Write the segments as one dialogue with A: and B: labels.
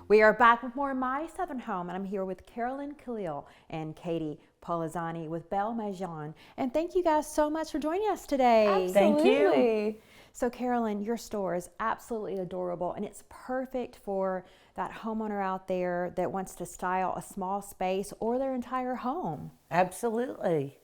A: We are back with more My Southern Home, and I'm here with Carolyn and Katie Polizzani with Belle Maison. And thank you guys so much for joining us today.
B: Absolutely.
C: Thank you.
A: So Carolyn, your store is absolutely adorable, and it's perfect for that homeowner out there that wants to style a small space or their entire home.
C: Absolutely.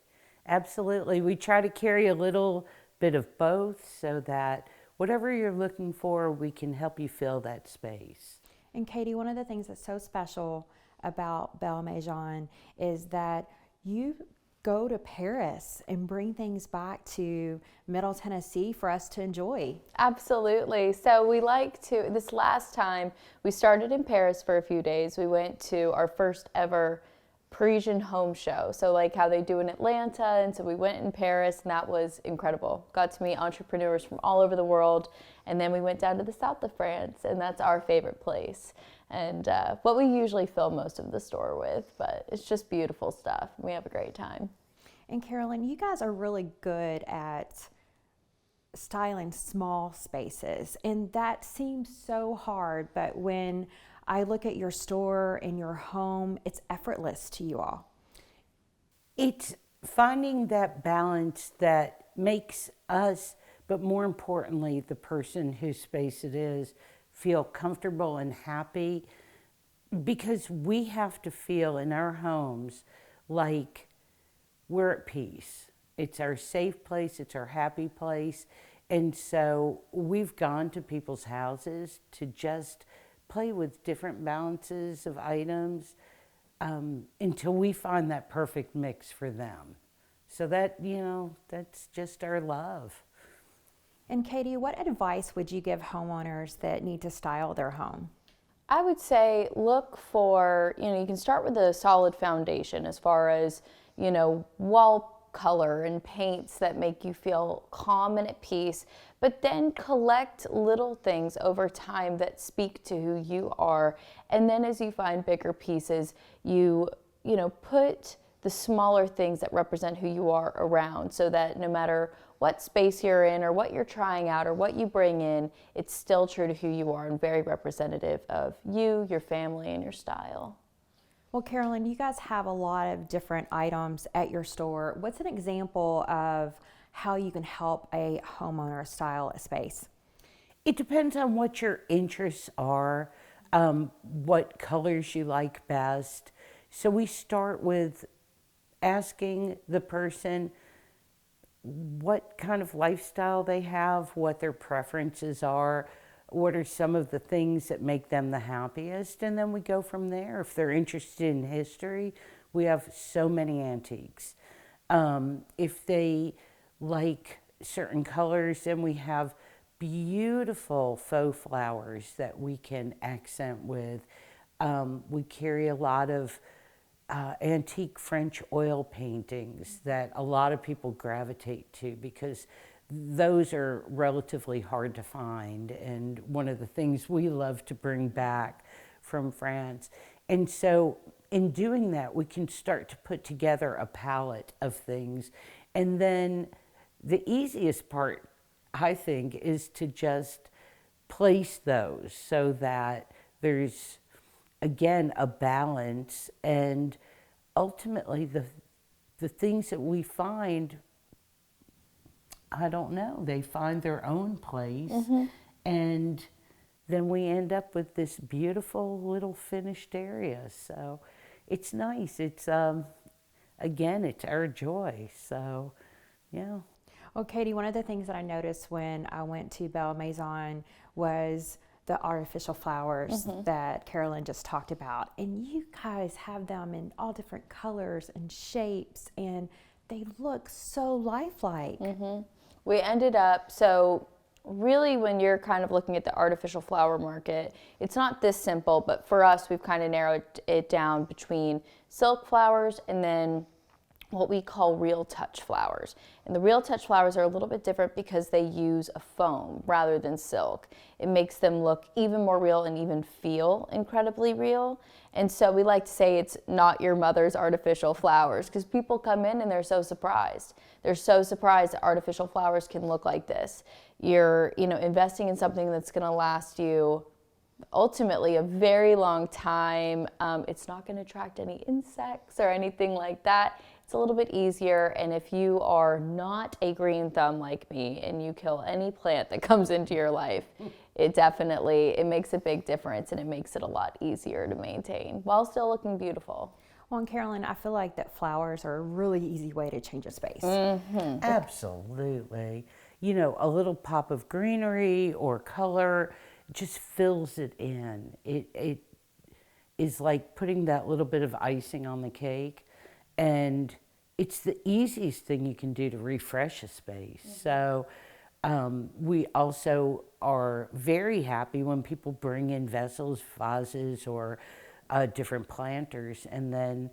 C: Absolutely. We try to carry a little bit of both so that whatever you're looking for, we can help you fill that space.
A: And Katie, one of the things that's so special about Belle Maison is that you go to Paris and bring things back to Middle Tennessee for us to enjoy.
B: Absolutely. So we like to, this last time, we started in Paris for a few days. We went to our first ever Parisian home show. So like how they do in Atlanta. And so we went in Paris, and that was incredible. Got to meet entrepreneurs from all over the world. And then we went down to the south of France, and that's our favorite place. And what we usually fill most of the store with, but it's just beautiful stuff. We have a great time.
A: And Carolyn, you guys are really good at styling small spaces, and that seems so hard, but when I look at your store and your home, it's effortless to you all.
C: It's finding that balance that makes us, but more importantly, the person whose space it is, feel comfortable and happy, because we have to feel in our homes like we're at peace. It's our safe place, it's our happy place. And so we've gone to people's houses to just play with different balances of items until we find that perfect mix for them. So that, that's just our love.
A: And Katie, what advice would you give homeowners that need to style their home?
B: I would say look for, you can start with a solid foundation as far as, wall color and paints that make you feel calm and at peace, but then collect little things over time that speak to who you are. And then as you find bigger pieces, you put the smaller things that represent who you are around, so that no matter what space you're in or what you're trying out or what you bring in, it's still true to who you are and very representative of you, your family, and your style.
A: Well, Carolyn, you guys have a lot of different items at your store. What's an example of how you can help a homeowner style a space?
C: It depends on what your interests are, what colors you like best. So we start with asking the person what kind of lifestyle they have, what their preferences are, what are some of the things that make them the happiest, and then we go from there. If they're interested in history, we have so many antiques. If they like certain colors, then we have beautiful faux flowers that we can accent with. We carry a lot of antique French oil paintings that a lot of people gravitate to because those are relatively hard to find, and one of the things we love to bring back from France. And so in doing that, we can start to put together a palette of things. And then the easiest part, I think, is to just place those so that there's, again, a balance. And ultimately, the things that we find, I don't know, they find their own place. Mm-hmm. And then we end up with this beautiful little finished area. So it's nice. It's, again, it's our joy. So, yeah.
A: Well, Katie, one of the things that I noticed when I went to Belle Maison was the artificial flowers that Carolyn just talked about. And you guys have them in all different colors and shapes, and they look so lifelike.
B: Mm-hmm. We ended up, so really when you're kind of looking at the artificial flower market, it's not this simple, but for us, we've kind of narrowed it down between silk flowers and then what we call real touch flowers. And the real touch flowers are a little bit different because they use a foam rather than silk. It makes them look even more real and even feel incredibly real. And so we like to say it's not your mother's artificial flowers, because people come in and they're so surprised. They're so surprised that artificial flowers can look like this. You're, investing in something that's going to last you ultimately a very long time. It's not going to attract any insects or anything like that. It's a little bit easier, and if you are not a green thumb like me and you kill any plant that comes into your life, it makes a big difference, and it makes it a lot easier to maintain while still looking beautiful.
A: Well, and Carolyn, I feel like that flowers are a really easy way to change a space.
C: Absolutely. You know, a little pop of greenery or color just fills it in. It is like putting that little bit of icing on the cake, and it's the easiest thing you can do to refresh a space. So we also are very happy when people bring in vessels, vases, or different planters, and then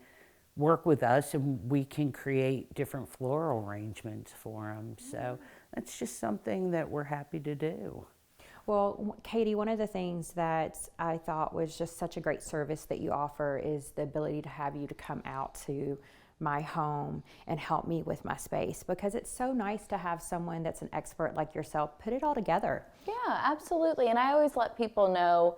C: work with us, and we can create different floral arrangements for them. So that's just something that we're happy to do.
A: Well, Katie, one of the things that I thought was just such a great service that you offer is the ability to have you to come out to my home and help me with my space, because it's so nice to have someone that's an expert like yourself put it all together.
B: Yeah, absolutely. And I always let people know,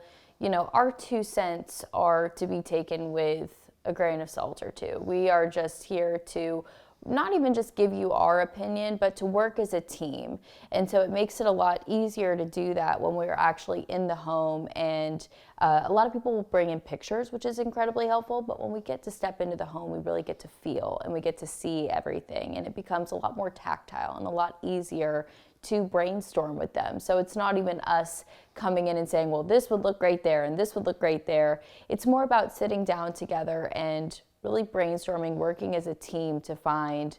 B: our 2 cents are to be taken with a grain of salt or two. We are just here to not even just give you our opinion, but to work as a team. And so it makes it a lot easier to do that when we're actually in the home. And a lot of people will bring in pictures, which is incredibly helpful. But when we get to step into the home, we really get to feel and we get to see everything. And it becomes a lot more tactile and a lot easier to brainstorm with them. So it's not even us coming in and saying, well, this would look great there and this would look great there. It's more about sitting down together and really brainstorming, working as a team to find,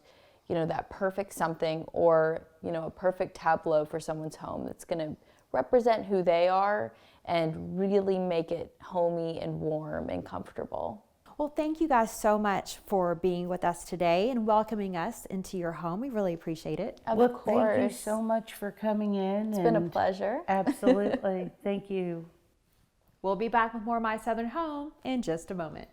B: that perfect something or, a perfect tableau for someone's home that's going to represent who they are and really make it homey and warm and comfortable.
A: Well, thank you guys so much for being with us today and welcoming us into your home. We really appreciate it.
B: Of
C: Well,
B: course.
C: thank you so much for coming in.
B: It's been a pleasure.
C: Absolutely. Thank you.
A: We'll be back with more My Southern Home in just a moment.